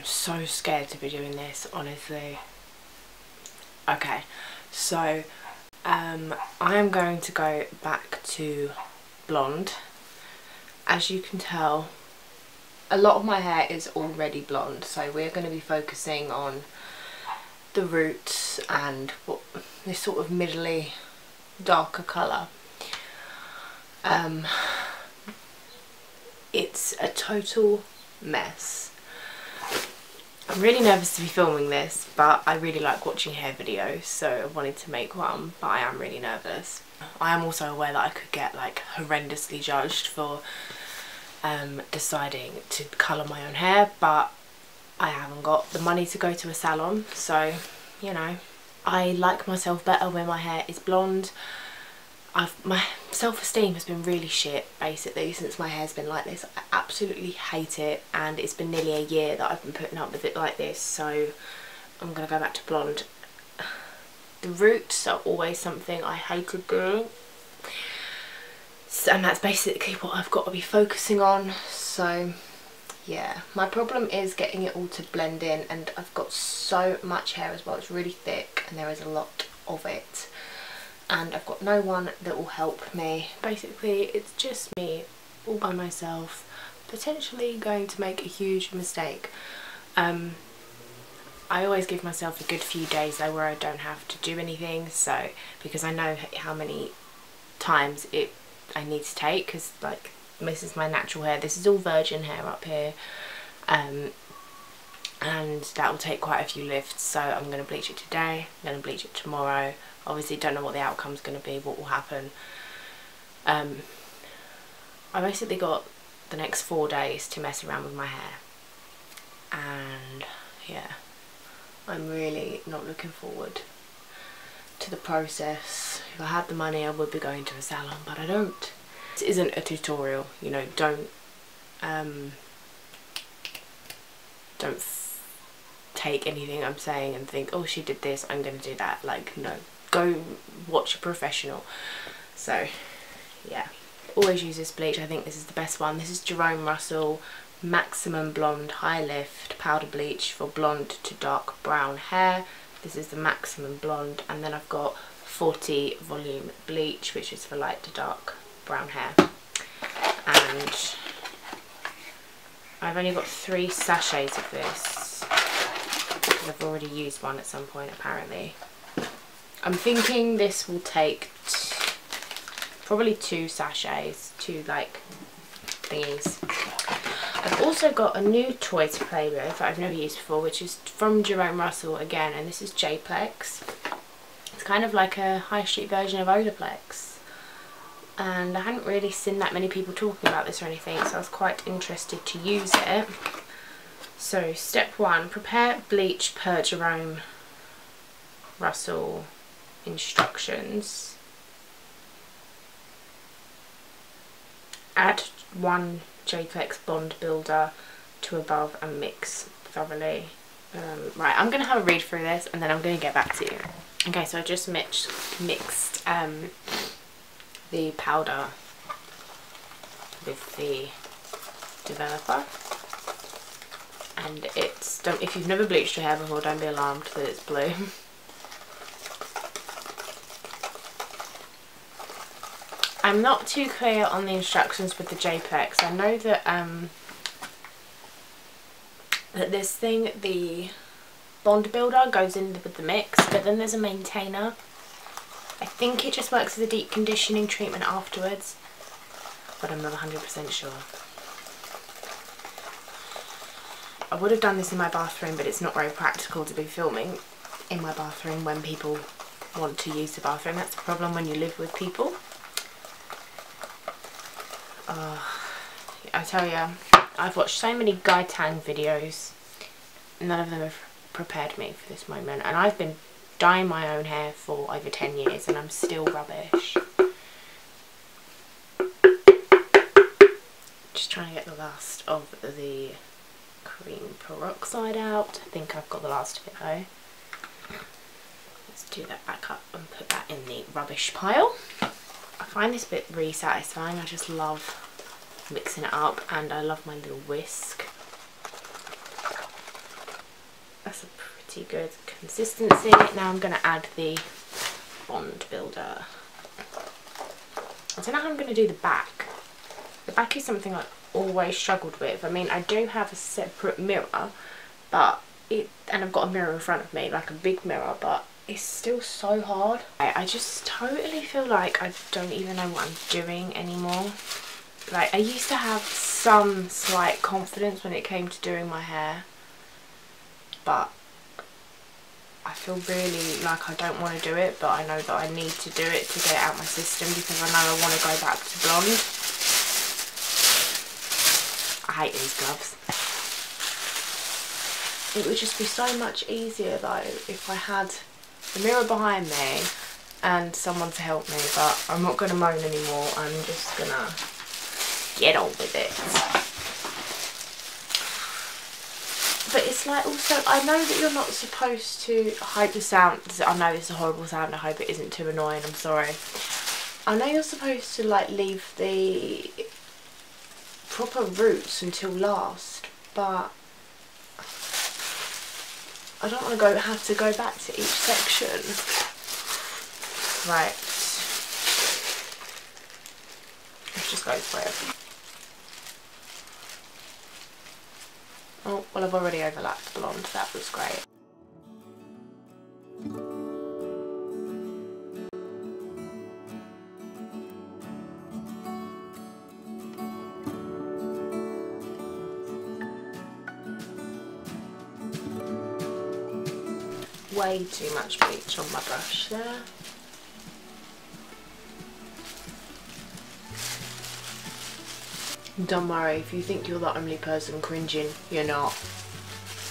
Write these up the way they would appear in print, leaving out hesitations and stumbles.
I'm so scared to be doing this, honestly. Okay, so I am going to go back to blonde. As you can tell, a lot of my hair is already blonde, so we're going to be focusing on the roots and what this sort of middly darker colour. It's a total mess. I'm really nervous to be filming this, but I really like watching hair videos, so I wanted to make one, but I am really nervous. I am also aware that I could get like horrendously judged for deciding to colour my own hair, but I haven't got the money to go to a salon, so you know, I like myself better when my hair is blonde. My self-esteem has been really shit basically since my hair's been like this. I absolutely hate it, and it's been nearly a year that I've been putting up with it like this, so I'm gonna go back to blonde. The roots are always something I hated doing, and that's basically what I've got to be focusing on. So yeah, my problem is getting it all to blend in, and I've got so much hair as well. It's really thick and there is a lot of it, and I've got no one that will help me. Basically it's just me all by myself, potentially going to make a huge mistake. I always give myself a good few days though where I don't have to do anything, so because I know how many times I need to take, because like this is my natural hair, this is all virgin hair up here, and that will take quite a few lifts. So I'm going to bleach it today, I'm going to bleach it tomorrow. Obviously don't know what the outcome's going to be, what will happen. I basically got the next 4 days to mess around with my hair, and yeah, I'm really not looking forward to the process. If I had the money I would be going to a salon, but I don't. This isn't a tutorial, you know, don't take anything I'm saying and think, oh, she did this, I'm gonna do that. Like, no, go watch a professional. So yeah, always use this bleach. I think this is the best one. This is Jerome Russell Maximum Blonde High Lift Powder Bleach for blonde to dark brown hair. This is the Maximum Blonde, and then I've got 40 Volume Bleach, which is for light to dark brown hair. And I've only got 3 sachets of this because I've already used one at some point apparently. I'm thinking this will take probably 2 sachets, 2 like thingies. I've also got a new toy to play with that I've never used before, which is from Jerome Russell again, and this is J-Plex. It's kind of like a high street version of Olaplex, and I hadn't really seen that many people talking about this or anything, so I was quite interested to use it. So step 1, prepare bleach per Jerome Russell instructions. Add 1 J-Plex bond builder to above and mix thoroughly. Right, I'm going to have a read through this and then I'm going to get back to you. Okay, so I just mixed the powder with the developer, and it's, if you've never bleached your hair before, don't be alarmed that it's blue. I'm not too clear on the instructions with the J-Plex. I know that that this thing, the bond builder, goes in with the mix, but then there's a maintainer. I think it just works as a deep conditioning treatment afterwards, but I'm not 100% sure. I would have done this in my bathroom, but it's not very practical to be filming in my bathroom when people want to use the bathroom. That's the problem when you live with people. I tell you, I've watched so many Guy Tang videos, none of them have prepared me for this moment, and I've been dyeing my own hair for over 10 years and I'm still rubbish. Just trying to get the last of the cream peroxide out. I think I've got the last of it though. Let's do that back up and put that in the rubbish pile. I find this bit really satisfying. I just love mixing it up, and I love my little whisk. That's a pretty good consistency. Now I'm going to add the bond builder. I don't know how I'm going to do the back. The back is something I always struggled with. I mean, I do have a separate mirror, but and I've got a mirror in front of me, like a big mirror, but it's still so hard. I just totally feel like I don't even know what I'm doing anymore. Like, I used to have some slight confidence when it came to doing my hair, but I feel really like I don't want to do it, but I know that I need to do it to get it out my system because I know I want to go back to blonde. I hate these gloves. It would just be so much easier though if I had the mirror behind me and someone to help me, but I'm not going to moan anymore. I'm just going to get on with it. But it's like, also, I know that you're not supposed to, I hope the sound, I know it's a horrible sound, I hope it isn't too annoying, I'm sorry. I know you're supposed to like leave the proper roots until last, but I don't want to have to go back to each section. Right. Let's just go for it. Oh, well, I've already overlapped blonde, that was great. Way too much bleach on my brush there. Don't worry, if you think you're the only person cringing, you're not.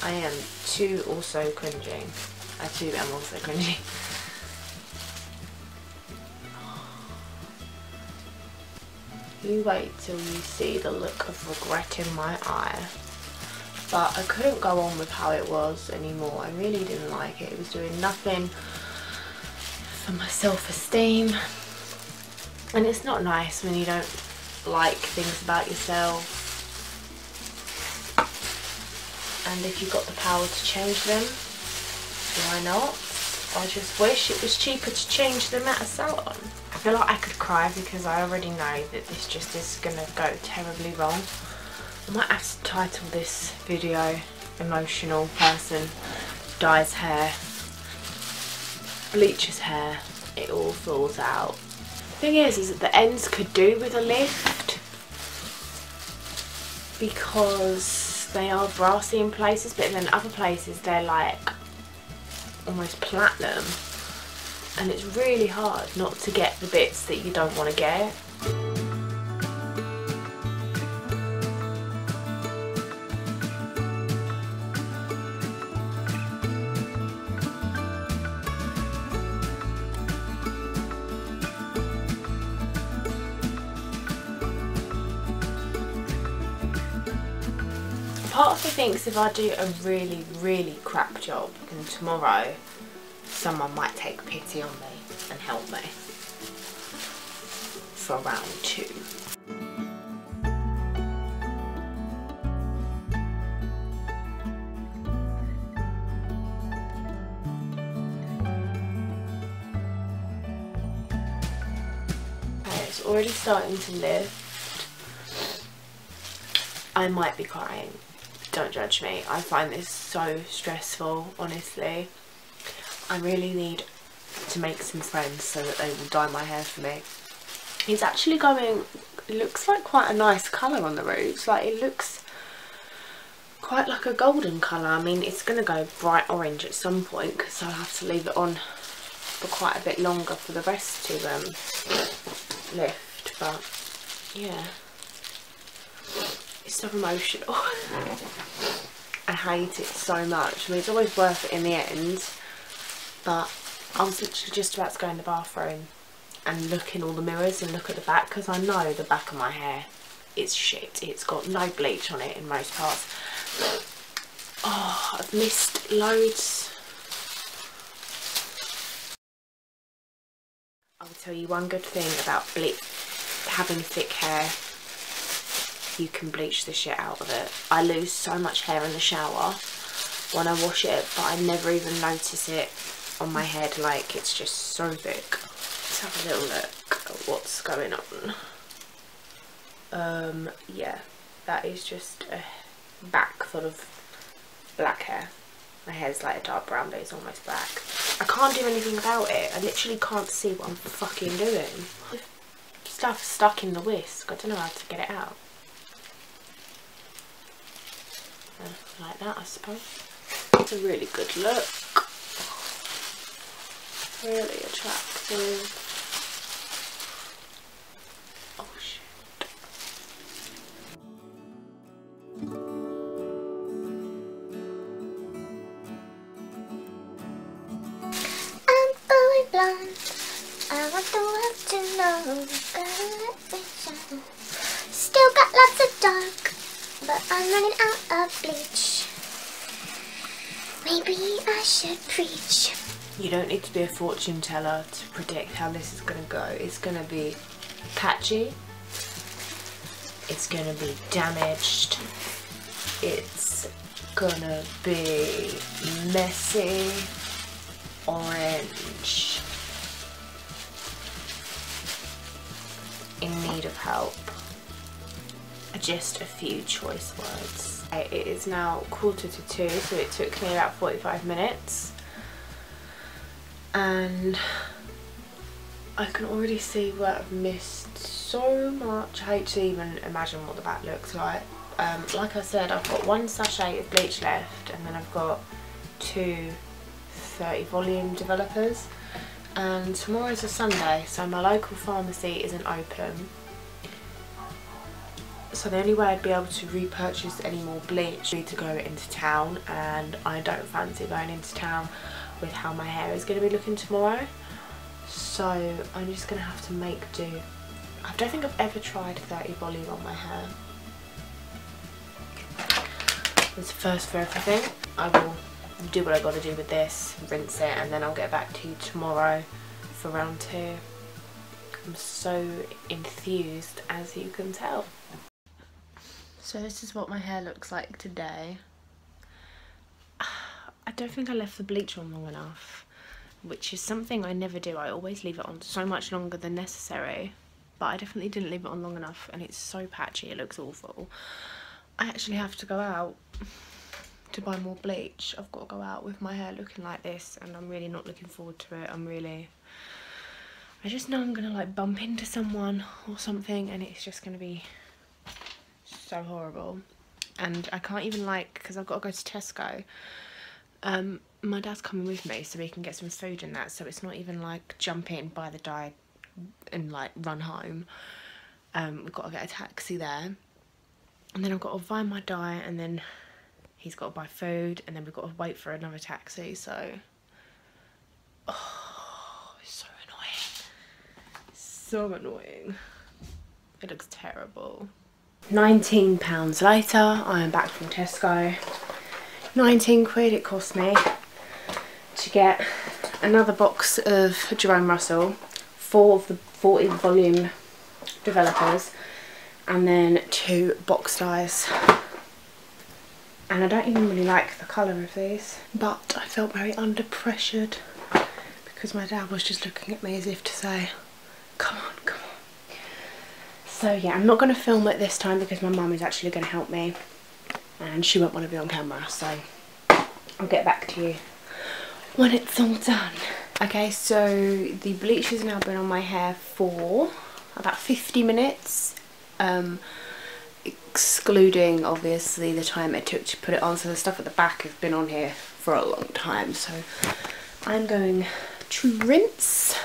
I am too also cringing. I too am also cringing. You wait till you see the look of regret in my eye. But I couldn't go on with how it was anymore. I really didn't like it. It was doing nothing for my self-esteem. And it's not nice when you don't like things about yourself. And if you've got the power to change them, why not? I just wish it was cheaper to change them at a salon. I feel like I could cry because I already know that this just is gonna go terribly wrong. I might have to title this video "Emotional Person Dyes Hair, Bleaches Hair, It All Falls Out." Thing is that the ends could do with a lift because they are brassy in places, but then other places they're like almost platinum, and it's really hard not to get the bits that you don't want to get. Part of me thinks if I do a really, really crap job, then tomorrow someone might take pity on me and help me for round 2. Okay, it's already starting to lift. I might be crying. Don't judge me. I find this so stressful, honestly. I really need to make some friends so that they will dye my hair for me. It's actually going, it looks like quite a nice colour on the roots. Like, it looks quite like a golden colour. I mean, it's going to go bright orange at some point because I'll have to leave it on for quite a bit longer for the rest to lift. But yeah, it's so emotional. I hate it so much. I mean, it's always worth it in the end, but I was literally just about to go in the bathroom and look in all the mirrors and look at the back, because I know the back of my hair is shit. It's got no bleach on it in most parts. Oh, I've missed loads. I will tell you one good thing about having thick hair. You can bleach the shit out of it. I lose so much hair in the shower, when I wash it, but I never even notice it on my head. Like, it's just so thick. Let's have a little look at what's going on. Yeah, that is just a back full of black hair. My hair's like a dark brown, but it's almost black. I can't do anything about it. I literally can't see what I'm fucking doing. Stuff stuck in the whisk. I don't know how to get it out. Like that, I suppose. It's a really good look. Really attractive. Oh shit. I'm going blind. I want the world to know. Gotta let me shine. Still got lots of dark, but I'm running out of bleach. Maybe I should preach. You don't need to be a fortune teller to predict how this is going to go. It's going to be patchy. It's going to be damaged. It's going to be messy. Orange. In need of help. Just a few choice words. It is now 1:45, so it took me about 45 minutes. And I can already see where I've missed so much. I hate to even imagine what the back looks like. Like I said, I've got 1 sachet of bleach left, and then I've got 2 30 volume developers. And tomorrow's a Sunday, so my local pharmacy isn't open. So the only way I'd be able to repurchase any more bleach would be to go into town, and I don't fancy going into town with how my hair is going to be looking tomorrow. So I'm just going to have to make do. I don't think I've ever tried 30 volume on my hair. It's the first for everything. I will do what I got to do with this, rinse it, and then I'll get back to you tomorrow for round 2. I'm so enthused, as you can tell. So this is what my hair looks like today. I don't think I left the bleach on long enough, which is something I never do. I always leave it on so much longer than necessary, but I definitely didn't leave it on long enough, and it's so patchy, it looks awful. I actually have to go out to buy more bleach. I've got to go out with my hair looking like this, and I'm really not looking forward to it. I just know I'm gonna like bump into someone or something, and it's just gonna be so horrible. And I can't even, like, because I've got to go to Tesco. My dad's coming with me so we can get some food and that, so it's not even like jump in, buy the dye and like run home. We've got to get a taxi there, and then I've got to buy my dye, and then he's got to buy food, and then we've got to wait for another taxi. So it's so annoying. So annoying. It looks terrible. £19 later, I am back from Tesco. 19 quid it cost me to get another box of Jerome Russell, 4 of the 40 volume developers, and then 2 box dyes. And I don't even really like the colour of these, but I felt very under pressured because my dad was just looking at me as if to say, come on, come on. So yeah, I'm not going to film it this time because my mum is actually going to help me, and she won't want to be on camera, so I'll get back to you when it's all done. Okay, so the bleach has now been on my hair for about 50 minutes, excluding obviously the time it took to put it on, so the stuff at the back has been on here for a long time. So I'm going to rinse,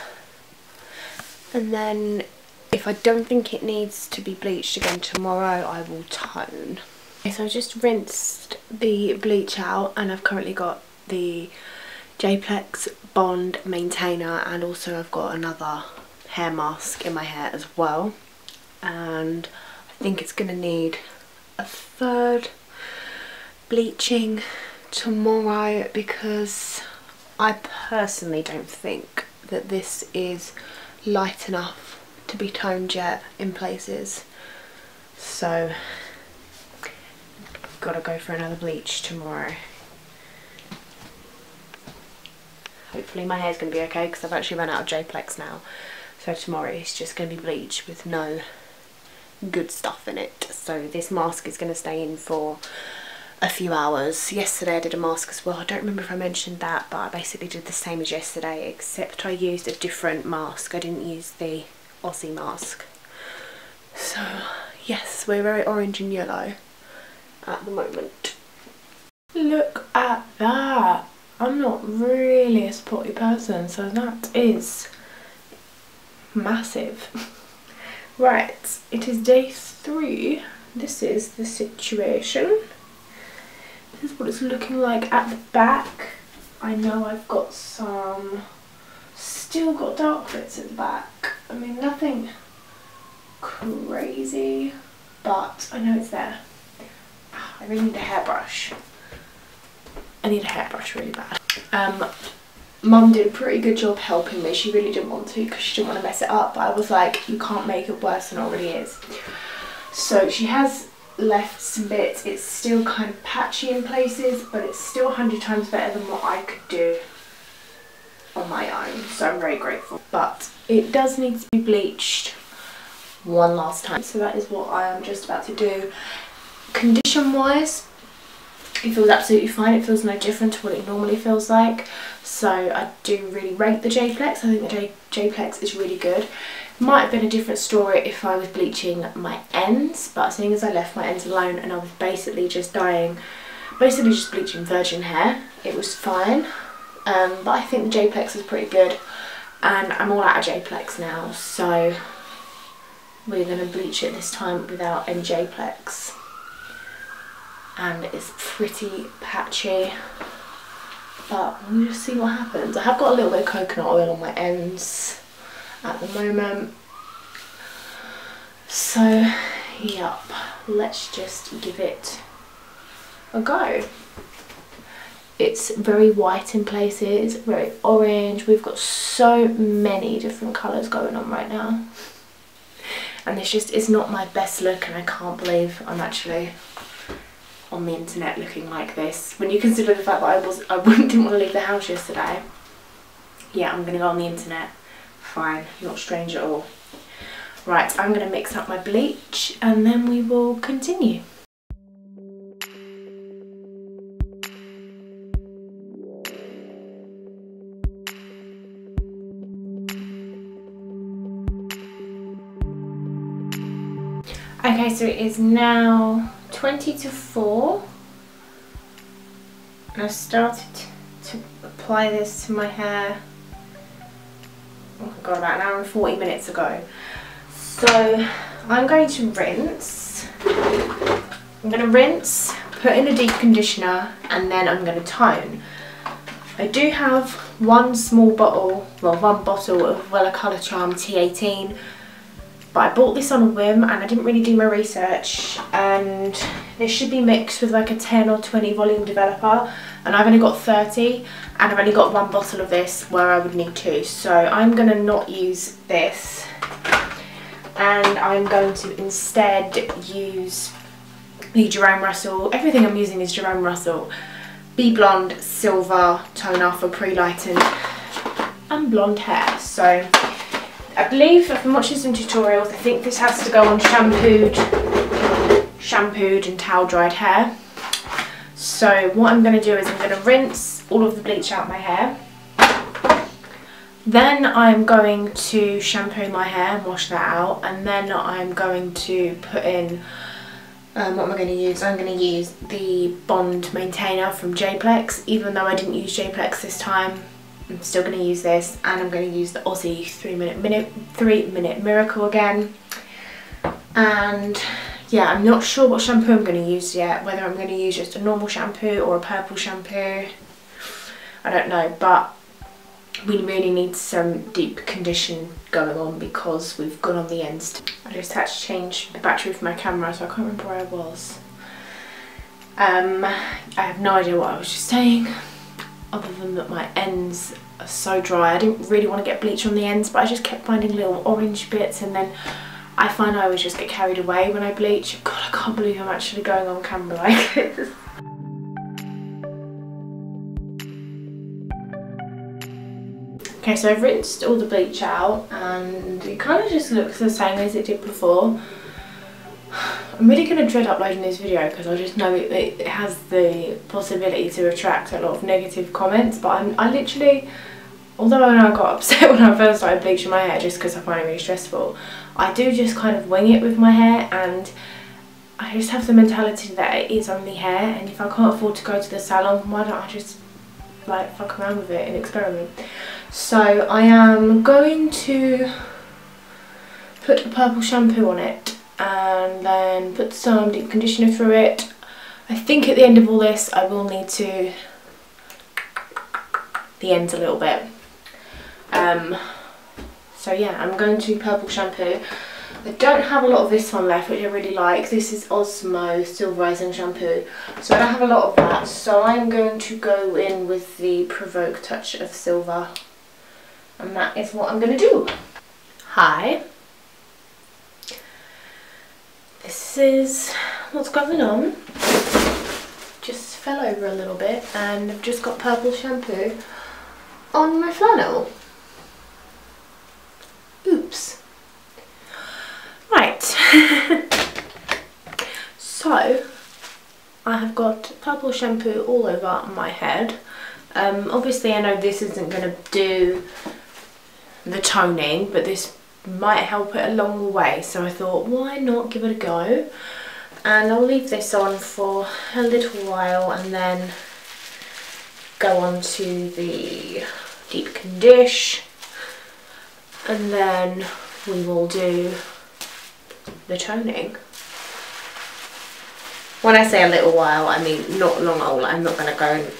and then if I don't think it needs to be bleached again tomorrow, I will tone. Okay, so I just rinsed the bleach out, and I've currently got the J-Plex Bond Maintainer, and also I've got another hair mask in my hair as well. And I think it's going to need a 3rd bleaching tomorrow because I personally don't think that this is light enough to be toned yet in places. So I've got to go for another bleach tomorrow. hopefully my hair's going to be okay because I've actually run out of J-Plex now. So tomorrow it's just going to be bleach with no good stuff in it. So this mask is going to stay in for a few hours. Yesterday I did a mask as well. I don't remember if I mentioned that, but I basically did the same as yesterday, except I used a different mask. I didn't use the Aussie mask. So yes, we're very orange and yellow at the moment. Look at that. I'm not really a sporty person, so that is massive. Right, it is day 3. This is the situation. This is what it's looking like at the back. I know I've got still got dark bits at the back. I mean, nothing crazy, but I know it's there. I really need a hairbrush. I need a hairbrush really bad. Mum did a pretty good job helping me. She really didn't want to because she didn't want to mess it up, but I was like, you can't make it worse than it already is. So she has left some bits. It's still kind of patchy in places, but it's still 100 times better than what I could do on my own, so I'm very grateful. But it does need to be bleached one last time, so that is what I am just about to do. Condition wise, it feels absolutely fine. It feels no different to what it normally feels like, so I do really rate the J-Plex. I think the J-Plex is really good. Might have been a different story if I was bleaching my ends, but seeing as I left my ends alone and I was basically just bleaching virgin hair, it was fine. But I think the J-Plex is pretty good, and I'm all out of J-Plex now, so we're going to bleach it this time without any J-Plex. And it's pretty patchy, but we'll just see what happens. I have got a little bit of coconut oil on my ends at the moment, so yep, let's just give it a go. It's very white in places, very orange. We've got so many different colours going on right now, and it's not my best look, and I can't believe I'm actually on the internet looking like this. When you consider the fact that I didn't want to leave the house yesterday. Yeah, I'm gonna go on the internet. Fine, not strange at all. Right, I'm gonna mix up my bleach and then we will continue. Okay, so it is now 20 to 4 and I've started to apply this to my hair, oh my god, about an hour and 40 minutes ago. So I'm going to rinse. I'm going to rinse, put in a deep conditioner, and then I'm going to tone. I do have one bottle of Wella Colour Charm T18, but I bought this on a whim and I didn't really do my research, and this should be mixed with like a 10 or 20 volume developer, and I've only got 30 and I've only got one bottle of this where I would need 2, so I'm going to not use this and I'm going to instead use the Jerome Russell. Everything I'm using is Jerome Russell Be Blonde Silver Toner for pre-lightened and blonde hair. So I believe from watching some tutorials, I think this has to go on shampooed and towel dried hair. So what I'm going to do is I'm going to rinse all of the bleach out my hair. Then I'm going to shampoo my hair and wash that out, and then I'm going to put in, what am I going to use? I'm going to use the Bond Maintainer from J-Plex. Even though I didn't use J-Plex this time, I'm still going to use this, and I'm going to use the Aussie 3 minute Miracle again. And yeah, I'm not sure what shampoo I'm going to use yet, whether I'm going to use just a normal shampoo or a purple shampoo, I don't know, but we really need some deep condition going on because we've gone on the ends. I just had to change the battery for my camera, so I can't remember where I was. I have no idea what I was just saying, other than that my ends are so dry. I didn't really want to get bleach on the ends, but I just kept finding little orange bits, and then I find I always just get carried away when I bleach. God, I can't believe I'm actually going on camera like this. Okay, so I've rinsed all the bleach out and it kind of just looks the same as it did before. I'm really going to dread uploading this video because I just know it has the possibility to attract a lot of negative comments, but I literally, although I got upset when I first started bleaching my hair just because I find it really stressful, I do just kind of wing it with my hair, and I just have the mentality that it is only hair, and if I can't afford to go to the salon, why don't I just like fuck around with it and experiment. So I am going to put a purple shampoo on it and then put some deep conditioner through it. I think at the end of all this I will need to the ends a little bit. So yeah, I'm going to purple shampoo. I don't have a lot of this one left, which I really like. This is Osmo Silverizing Shampoo. So I don't have a lot of that. So I'm going to go in with the Provoke Touch of Silver. And that is what I'm going to do. Hi. This is what's going on. Just fell over a little bit and I've just got purple shampoo on my flannel. Oops. Right. So I have got purple shampoo all over my head. Obviously I know this isn't going to do the toning, but this might help it along the way, so I thought why not give it a go. And I'll leave this on for a little while and then go on to the deep condition, and then we will do the toning. When I say a little while, I mean not long old. I'm not going to go and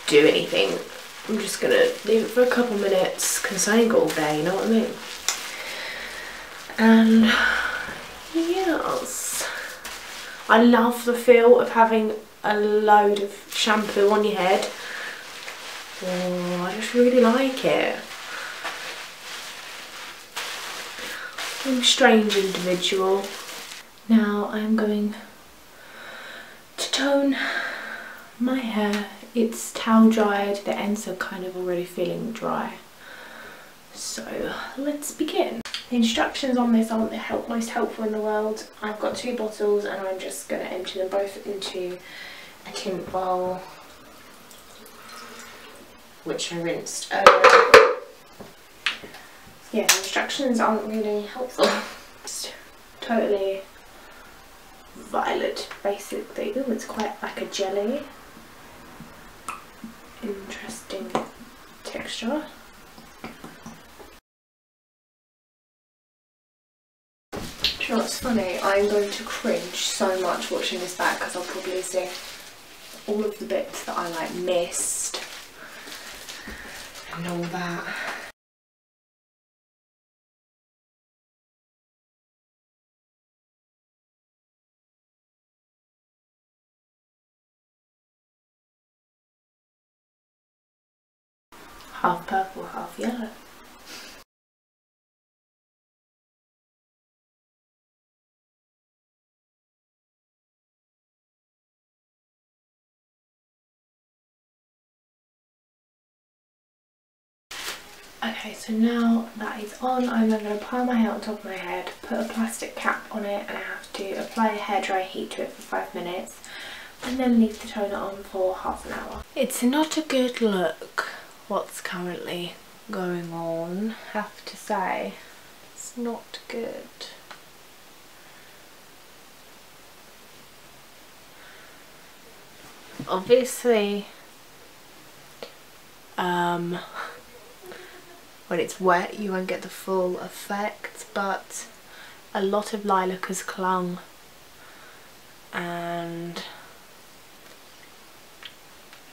do anything. I'm just going to leave it for a couple minutes because I ain't got all day, you know what I mean? And yes, I love the feel of having a load of shampoo on your head. Oh, I just really like it. I'm a strange individual. Now I'm going to tone my hair. It's towel dried, the ends are kind of already feeling dry. So let's begin. The instructions on this aren't the most helpful in the world. I've got 2 bottles and I'm just going to empty them both into a tint bowl, which I rinsed earlier. Yeah, the instructions aren't really helpful. It's totally violet, basically. Ooh, it's quite like a jelly. Interesting texture. Do you know what's funny? I'm going to cringe so much watching this back because I'll probably see all of the bits that I like missed and all that. Half purple, half yellow. Okay, so now that is on, I'm then going to pile my hair on top of my head, put a plastic cap on it, and I have to apply a hairdryer heat to it for 5 minutes, and then leave the toner on for half an hour. It's not a good look, what's currently going on, have to say. It's not good. Obviously, when it's wet you won't get the full effect, but a lot of lilac has clung and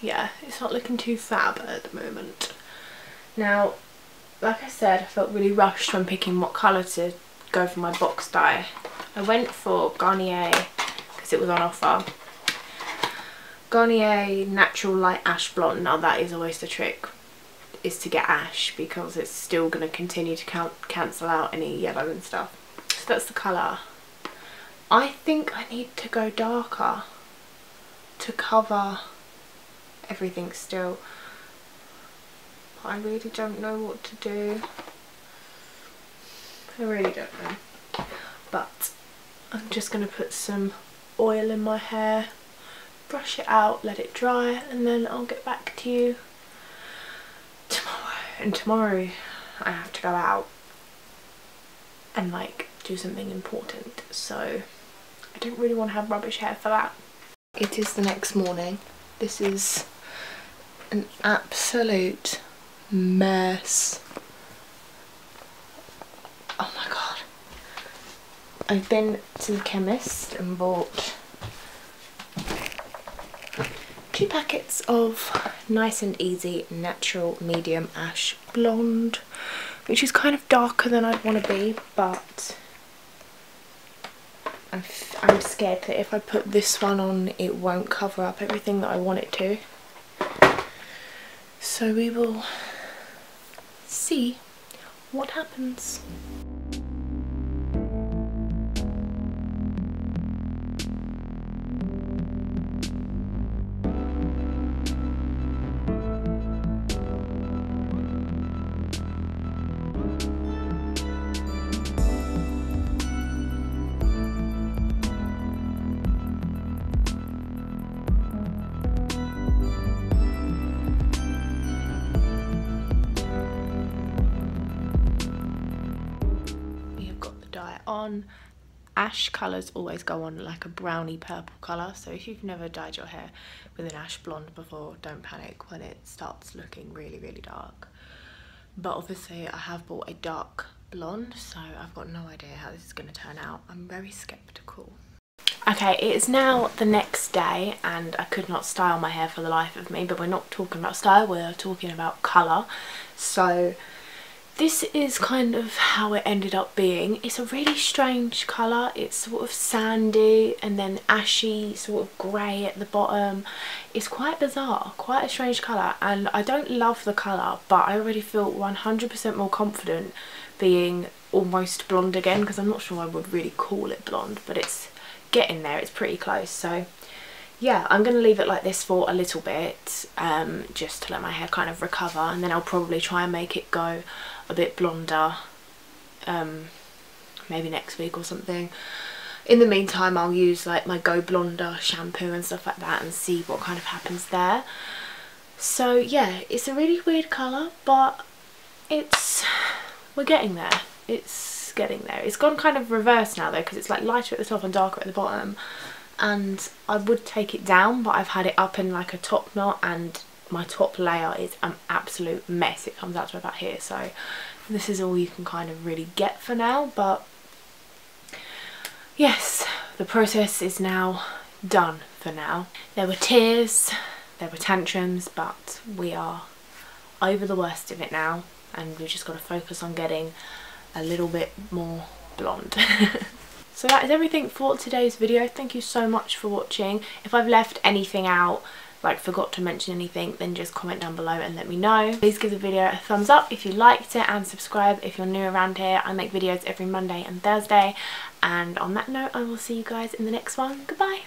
yeah, it's not looking too fab at the moment. Now, like I said, I felt really rushed when picking what colour to go for my box dye. I went for Garnier because it was on offer. Garnier Natural Light Ash Blonde. Now that is always the trick, is to get ash because it's still going to continue to cancel out any yellow and stuff. So that's the colour. I think I need to go darker to cover everything still. I really don't know what to do. I really don't know. But I'm just going to put some oil in my hair, brush it out, let it dry, and then I'll get back to you tomorrow. And tomorrow I have to go out and like do something important, so I don't really want to have rubbish hair for that. It is the next morning. This is an absolute mess. Oh my god. I've been to the chemist and bought 2 packets of Nice and Easy Natural Medium Ash Blonde, which is kind of darker than I'd want to be, but I'm scared that if I put this one on it won't cover up everything that I want it to. So we will see what happens. On. Ash colours always go on like a browny purple colour, so if you've never dyed your hair with an ash blonde before, don't panic when it starts looking really dark. But obviously I have bought a dark blonde, so I've got no idea how this is going to turn out. I'm very sceptical. Okay, it is now the next day and I could not style my hair for the life of me, but we're not talking about style, we're talking about colour. So this is kind of how it ended up being. It's a really strange colour. It's sort of sandy and then ashy, sort of grey at the bottom. It's quite bizarre, quite a strange colour, and I don't love the colour, but I already feel 100% more confident being almost blonde again, because I'm not sure I would really call it blonde, but it's getting there, it's pretty close. So yeah, I'm going to leave it like this for a little bit, just to let my hair kind of recover, and then I'll probably try and make it go a bit blonder maybe next week or something. In the meantime, I'll use like my Go Blonder shampoo and stuff like that and see what kind of happens there. So yeah, it's a really weird colour, but we're getting there. It's getting there. It's gone kind of reverse now though, because it's like lighter at the top and darker at the bottom, and I would take it down, but I've had it up in like a top knot and my top layer is an absolute mess. It comes out to about here, so this is all you can kind of really get for now. But yes, the process is now done for now. There were tears, there were tantrums, but we are over the worst of it now, and we've just got to focus on getting a little bit more blonde. So that is everything for today's video. Thank you so much for watching. If I've left anything out, like forgot to mention anything, then just comment down below and let me know. Please give the video a thumbs up if you liked it, and subscribe if you're new around here. I make videos every Monday and Thursday, and on that note I will see you guys in the next one. Goodbye.